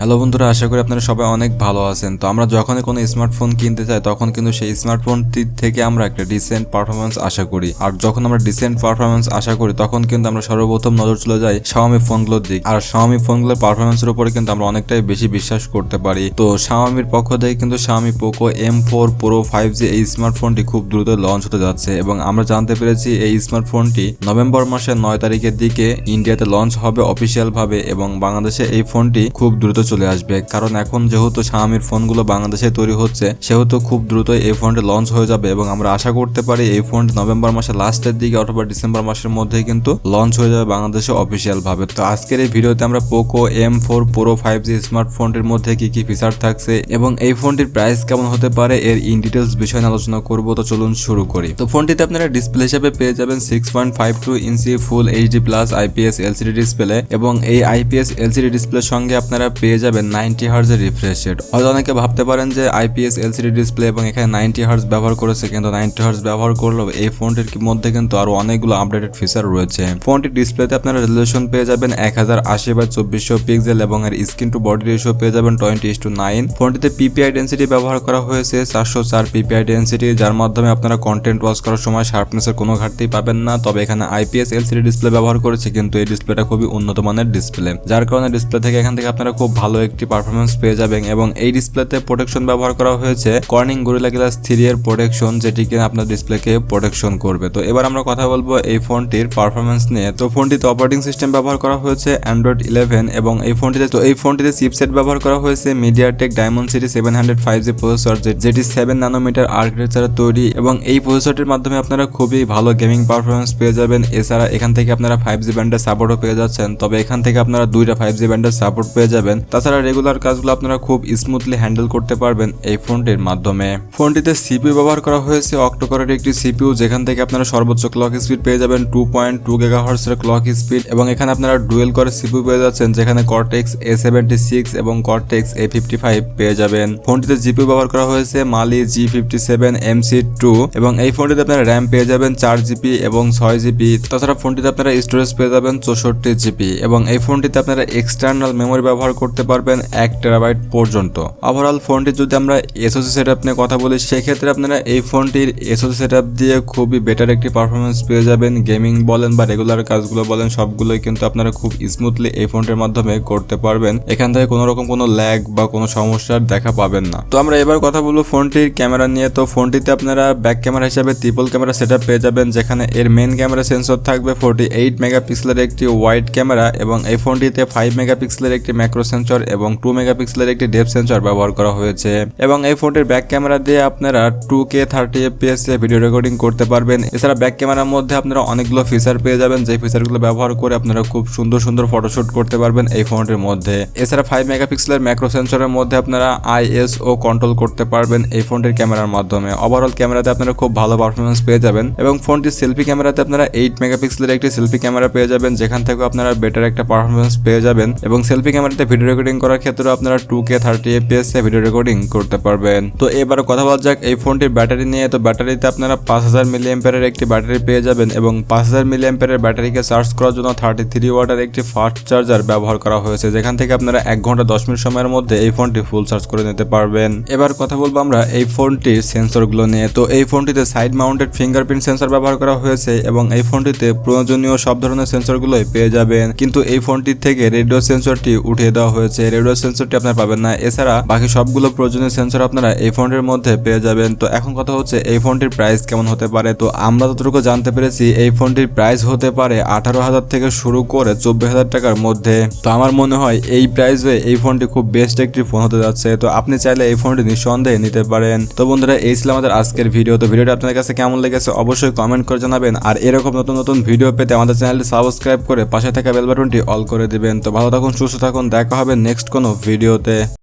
Hello বন্ধুরা, আশা করি আপনারা সবাই অনেক ভালো আছেন। তো আমরা যখনই কোনো স্মার্টফোন কিনতে চাই তখন কিন্তু সেই স্মার্টফোনটি থেকে আমরা একটা ডিসেন্ট পারফরমেন্স আশা করি। আর যখন আমরা ডিসেন্ট পারফরমেন্স আশা করি তখন কিন্তু আমরা সর্বপ্রথম নজর চলে যাই Xiaomi ফোনগুলোর দিক। আর Xiaomi ফোনগুলোর পারফরমেন্সের উপরে কিন্তু আমরা অনেকটাই বেশি বিশ্বাস করতে পারি। তো Xiaomiর পক্ষ থেকে কিন্তু Xiaomi Poco M4 Pro 5G এই স্মার্টফোনটি খুব দ্রুত লঞ্চ হতে যাচ্ছে এবং আমরা জানতে পেরেছি এই স্মার্টফোনটি নভেম্বর মাসের 9 তারিখের দিকে ইন্ডিয়াতে লঞ্চ হবে অফিসিয়াল ভাবে এবং বাংলাদেশে এই ফোনটি খুব দ্রুত চলে আসবে। কারণ এখন যেহেতু Xiaomiর ফোনগুলো বাংলাদেশে তৈরি হচ্ছে সেহেতু খুব দ্রুত এই ফোনটি লঞ্চ হয়ে যাবে এবং আমরা আশা করতে পারি এই ফোনটি নভেম্বর মাসের লাস্টের দিকে অথবা ডিসেম্বর মাসের মধ্যেই কিন্তু লঞ্চ হয়ে যাবে বাংলাদেশে অফিসিয়াল ভাবে। তো আজকের এই ভিডিওতে আমরা Poco M4 Pro 5G স্মার্টফোনটির মধ্যে কি কি ফিচার থাকছে এবং এই ফোনটির প্রাইস কেমন হতে পারে এর ইন ডিটেলস বিষয়ে আলোচনা করব। তো চলুন শুরু করি। তো ফোনটিতে আপনারা ডিসপ্লে হিসেবে পেয়ে যাবেন 6.52 ইঞ্চি ফুল HD plus IPS LCD display এবং এই IPS LCD ডিসপ্লের সঙ্গে আপনারা পেয়ে যাবেন 90 হার্জ এর রিফ্রেশ রেট। হয়তো অনেকে ভাবতে পারেন যে IPS LCD ডিসপ্লে এবং এখানে 90 হার্জ ব্যবহার করেছে, কিন্তু 90 হার্জ ব্যবহার করলেও এই ফোনটির মধ্যে কিন্তু আরো অনেকগুলো আপডেটেড ফিচার রয়েছে। ফোনটির ডিসপ্লেতে আপনারা রেজোলিউশন পেয়ে যাবেন 1080x2400 পিক্সেল এবং এর স্ক্রিন টু বডি রেশিও পেয়ে যাবেন 20:9। ফোনটিতে PPI ডেনসিটি ব্যবহার করা হয়েছে 404 PPI ডেনসিটি, যার মাধ্যমে আপনারা কন্টেন্ট ওয়াচ করার সময় শার্পনেসের কোনো ঘাটতি পাবেন না। তবে এখানে IPS LCD ডিসপ্লে ব্যবহার করেছে, কিন্তু এই ডিসপ্লেটা খুবই উন্নত মানের ডিসপ্লে, যার কারণে ডিসপ্লে থেকে এখান থেকে আপনারা খুব ভালো একটি পারফরমেন্স পেয়ে যাবেন। এবং এই ডিসপ্লেতে প্রোটেকশন ব্যবহার করা হয়েছে কর্নিং গরিলা গ্লাস 3 এর প্রোটেকশন, যেটি কিনা আপনার ডিসপ্লেকে প্রোটেকশন করবে। তো এবার আমরা কথা বলবো এই ফোনটির পারফরমেন্স নিয়ে। তো ফোনটিতে অপারেটিং সিস্টেম ব্যবহার করা হয়েছে Android 11 এবং এই ফোনটিতে চিপসেট ব্যবহার করা হয়েছে MediaTek Dimensity 700 5G প্রসেসর, যেটি 7 ন্যানোমিটার আর্কিটেকচারে তৈরি এবং এই প্রসেসরটির মাধ্যমে আপনারা খুবই ভালো গেমিং পারফরমেন্স পেয়ে যাবেন। এছাড়া এখান থেকে আপনারা 5G ব্যান্ডের সাপোর্টও পেয়ে যাচ্ছেন, তবে এখান থেকে আপনারা 2টা 5G ব্যান্ডের সাপোর্ট পেয়ে যাবেন। তাছাড়া রেগুলার কাজগুলো আপনারা খুব স্মুথলি হ্যান্ডেল করতে পারবেন এই ফোনটির মাধ্যমে। ফোনটিতে CPU ব্যবহার করা হয়েছে অক্টোকোরের একটি CPU, যেখান থেকে আপনারা সর্বোচ্চ ক্লক স্পিড পেয়ে যাবেন 2.2 GHz এর ক্লক স্পিড এবং এখানে আপনারা ডুয়েল কোর CPU পেয়ে যাচ্ছেন, যেখানে Cortex A76 এবং Cortex A55 পেয়ে যাবেন। ফোনটিতে GPU ব্যবহার করা হয়েছে Mali G57 MC2 এবং এই ফোনটিতে আপনারা RAM পেয়ে যাবেন 4GB এবং 6GB। তাছাড়া ফোনটিতে আপনারা স্টোরেজ পেয়ে যাবেন 64GB এবং এই ফোনটিতে আপনারা এক্সটার্নাল মেমোরি ব্যবহার করতে পারবেন 1TB পর্যন্ত। ওভারঅল ফোনটি যদি আমরা SoC সেটআপ নিয়ে কথা বলি, সেক্ষেত্রে আপনারা এই ফোনটির SoC সেটআপ দিয়ে খুবই বেটার একটি পারফরমেন্স পেয়ে যাবেন। গেমিং বলেন বা রেগুলার কাজগুলো বলেন সবগুলোই কিন্তু আপনারা খুব স্মুথলি এই ফোনটির মাধ্যমে করতে পারবেন। এখান থেকে কোনো রকম কোনো ল্যাগ বা কোনো সমস্যার দেখা পাবেন না। তো আমরা এবার কথা বলবো ফোনটির ক্যামেরা নিয়ে। তো ফোনটিতে আপনারা ব্যাক ক্যামেরা হিসাবে ট্রিপল ক্যামেরা সেটআপ পেয়ে যাবেন, যেখানে এর মেইন ক্যামেরা সেন্সর থাকবে 48 মেগাপিক্সেলের একটি ওয়াইড ক্যামেরা এবং এই ফোনটিতে 5 মেগাপিক্সেলের একটি ম্যাক্রো সেন্সর এবং 2 মেগাপিক্সেলের একটি ডেপথ সেন্সর ব্যবহার করা হয়েছে এবং এই ফোনটির ব্যাক ক্যামেরা দিয়ে আপনারা 2K 30 FPS এ ভিডিও রেকর্ডিং করতে পারবেন। এছাড়া ব্যাক ক্যামেরার মধ্যে আপনারা অনেকগুলো ফিচার পেয়ে যাবেন, যে ফিচারগুলো ব্যবহার করে আপনারা খুব সুন্দর সুন্দর ফটোশুট করতে পারবেন এই ফোনটির মধ্যে। এছাড়া 5 মেগাপিক্সেলের ম্যাক্রো সেন্সরের মধ্যে আপনারা ISO কন্ট্রোল করতে পারবেন এই ফোনটির ক্যামেরার মাধ্যমে। ওভারঅল ক্যামেরাতে আপনারা খুব ভালো পারফরমেন্স পেয়ে যাবেন এবং ফোনটির সেলফি ক্যামেরাতে আপনারা 8 মেগাপিক্সেলের একটি সেলফি ক্যামেরা পেয়ে যাবেন, যেখান থেকে আপনারা বেটার একটা পারফরমেন্স পেয়ে যাবেন এবং সেলফি ক্যামেরাতে ভিডিও রেকর্ডিং করার ক্ষেত্রে আপনারা 2K 30 FPS এ ভিডিও রেকর্ডিং করতে পারবেন। তো এবার কথা বলা যাক এই ফোনটির ব্যাটারি নিয়ে। তো ব্যাটারিতে আপনারা 5000 মিলিঅ্যাম্পিয়ারের একটি ব্যাটারি পেয়ে যাবেন এবং 5000 মিলিঅ্যাম্পিয়ারের ব্যাটারিকে চার্জ করার জন্য 33 ওয়াটের একটি ফাস্ট চার্জার ব্যবহার করা হয়েছে, যেখান থেকে আপনারা 1 ঘন্টা 10 মিনিট সময়ের মধ্যে এই ফোনটি ফুল চার্জ করে নিতে পারবেন। এবার কথা বলবো আমরা এই ফোনটির সেন্সরগুলো নিয়ে। তো এই ফোনটিতে সাইড মাউন্টেড ফিঙ্গারপ্রিন্ট সেন্সর ব্যবহার করা হয়েছে এবং এই ফোনটিতে প্রয়োজনীয় সব ধরনের সেন্সরগুলোই পেয়ে যাবেন, কিন্তু এই ফোনটির থেকে রেডিও সেন্সরটি উঠিয়ে দেওয়া হয়েছে, রেডিও সেন্সরটি আপনারা পাবেন না। এছাড়া বাকি সবগুলো প্রয়োজনীয় সেন্সর আপনারা এই ফোনটির মধ্যে পেয়ে যাবেন। তো এখন কথা হচ্ছে এই ফোনটির প্রাইস কেমন হতে পারে। তো আমরা যতটুকু জানতে পেরেছি এই ফোনটির প্রাইস হতে পারে 18,000 থেকে শুরু করে 24,000 টাকার মধ্যে। তো আমার মনে হয় এই প্রাইসে এই ফোনটি খুব বেস্ট একটি ফোন হতে যাচ্ছে। তো আপনি চাইলে এই ফোনটি নিঃসন্দেহে নিতে পারেন। তো বন্ধুরা, এই ছিল আমাদের আজকের ভিডিও। তো ভিডিওটা আপনাদের কাছে কেমন লেগেছে অবশ্যই কমেন্ট করে জানাবেন আর এরকম নতুন নতুন ভিডিও পেতে আমাদের চ্যানেলটি সাবস্ক্রাইব করে পাশে থাকা বেল বাটনটি অল করে দিবেন। তো ভালো থাকুন, সুস্থ থাকুন, দেখা হবে নেক্সট কোনো ভিডিওতে।